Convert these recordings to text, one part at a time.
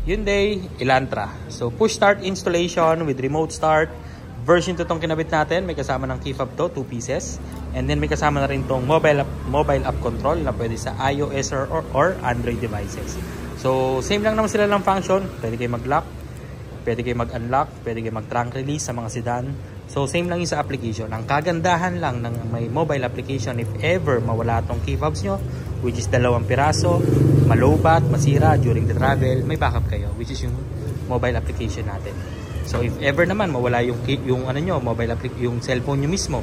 Hyundai Elantra. So push start installation with remote start. Version 2 itong kinabit natin. May kasama ng key fob to, 2 pieces. And then may kasama na rin itong mobile app control na pwede sa iOS or Android devices. So same lang naman sila ng function. Pwede kayo mag-lock, pwede kayo mag-unlock, pwede kayo mag-trunk release sa mga sedan. So same lang yung sa application. Ang kagandahan lang ng may mobile application, if ever mawala itong key fobs nyo, which is 2 piraso, malobat, masira during the travel, may backup kayo, which is yung mobile application natin. So if ever naman mawala yung ano nyo, yung cellphone nyo mismo,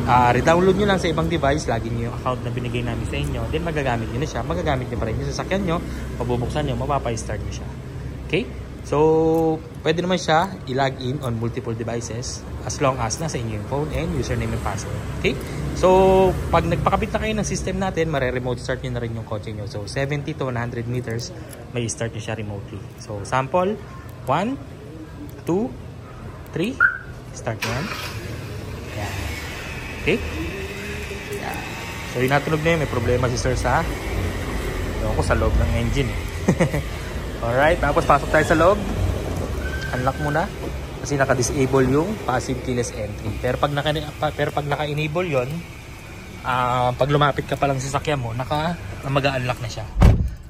redownload nyo lang sa ibang device, lagi nyo yung account na binigay namin sa inyo, then magagamit nyo na siya, magagamit nyo pa rin yung sasakyan nyo, mabubuksan nyo, mapapa-start nyo siya. Okay? So, pwede naman siya i-log in on multiple devices as long as nasa inyo yung phone and username and password. Okay? So, pag nagpakabit na kayo ng system natin, mare-remote start nyo na rin yung kotse nyo. So, 70 to 100 meters, may start nyo siya remotely. So, sample, 1, 2, 3, start nyo yan. Yan. Okay? Yan. So, yung natunog na yun, may problema si sir sa sa loob ng engine. Alright, tapos pasok tayo sa loob. Unlock muna kasi naka-disable yung passive keyless entry. Pero pag naka-enable yon, pag lumapit ka pa lang sa sasakyan mo, mag-unlock na siya.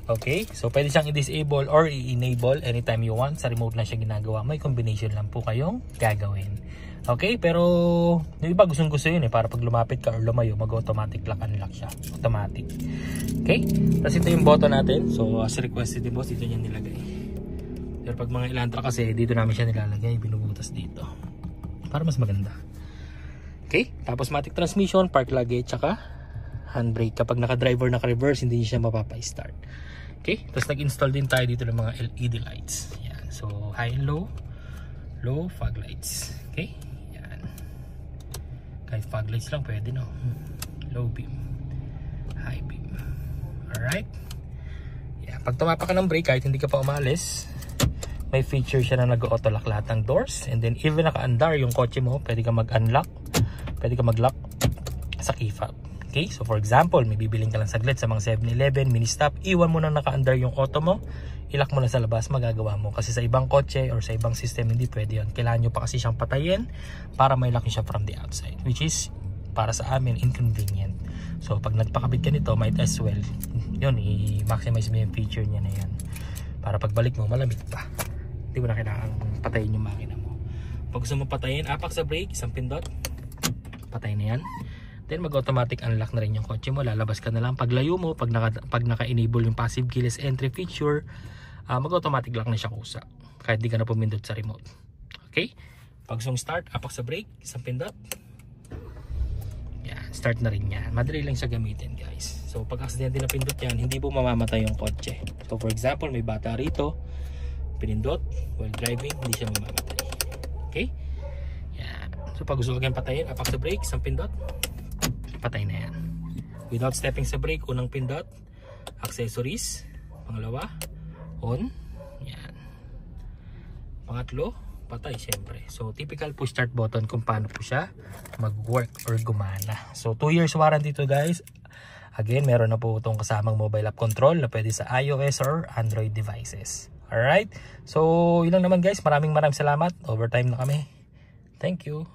Okay? So pwede siyang i-disable or i-enable anytime you want. Sa remote lang siya ginagawa. May combination lang po kayong gagawin. Okay? Pero yung iba gustong-gusto yun para pag lumapit ka or lumayo, mag-automatic lock unlock siya. Automatic. Okay? Tapos ito yung button natin. So as requested din boss, dito niya nilagay. Pero pag mga Elantra kasi, dito namin siya nilalagay. Binubutas dito. Para mas maganda. Okay? Tapos matic transmission, park luggage, tsaka handbrake. Kapag naka-driver, naka-reverse, hindi siya mapapa-start. Okay? Tapos nag-install din tayo dito ng mga LED lights. Yan. So high and low. Low fog lights. Okay? Kahit fog lights lang pwede, no? Low beam, high beam. Alright. Yeah. Pag tumapak ka ng brake, kahit hindi ka pa umalis, may feature siya na nag-auto lock lahat ng doors. And then even naka-andar yung kotse mo, pwede ka mag-unlock, pwede ka mag-lock sa key fob. Okay? So for example, may bibiling ka lang saglit sa mga 7-Eleven, mini-stop, iwan mo na naka-andar yung auto mo, ilock mo na sa labas, magagawa mo. Kasi sa ibang kotse or sa ibang system, hindi pwede yun. Kailangan nyo pa kasi siyang patayin para may lock nyo siya from the outside. Which is, para sa amin, inconvenient. So, pag nagpakabit ka nito, might as well, yun, i-maximize mo yung feature niya na yan. Para pagbalik mo, malamig pa. Hindi mo na kailangan patayin yung makina mo. Pag gusto mo patayin, apak sa brake, isang pindot, patay na yan. Then mag-automatic unlock na rin yung kotse mo. Lalabas ka na lang. Pag layo mo, pag naka-enable yung passive keyless entry feature, mag-automatic lock na siya kusa. Kahit di ka na pumindot sa remote. Okay? Pag song start, apak sa brake, isang pindot. Yan, start na rin yan. Madali lang siya gamitin, guys. So pag accident na pindot yan, hindi po mamamatay yung kotse. So for example, may bata rito, pinindot while driving, hindi siya mamamatay. Okay? Yan. So pag gusto mo kayong patayin, apak sa brake, isang pindot, patay na yan. Without stepping sa brake, unang pindot, accessories, pangalawa, on, yan. Pangatlo, patay syempre. So typical push start button kung paano po siya mag-work or gumana. So 2 years warranty to, guys. Again, meron na po itong kasamang mobile app control na pwede sa iOS or Android devices. Alright? So yun lang naman, guys. Maraming salamat. Overtime na kami. Thank you.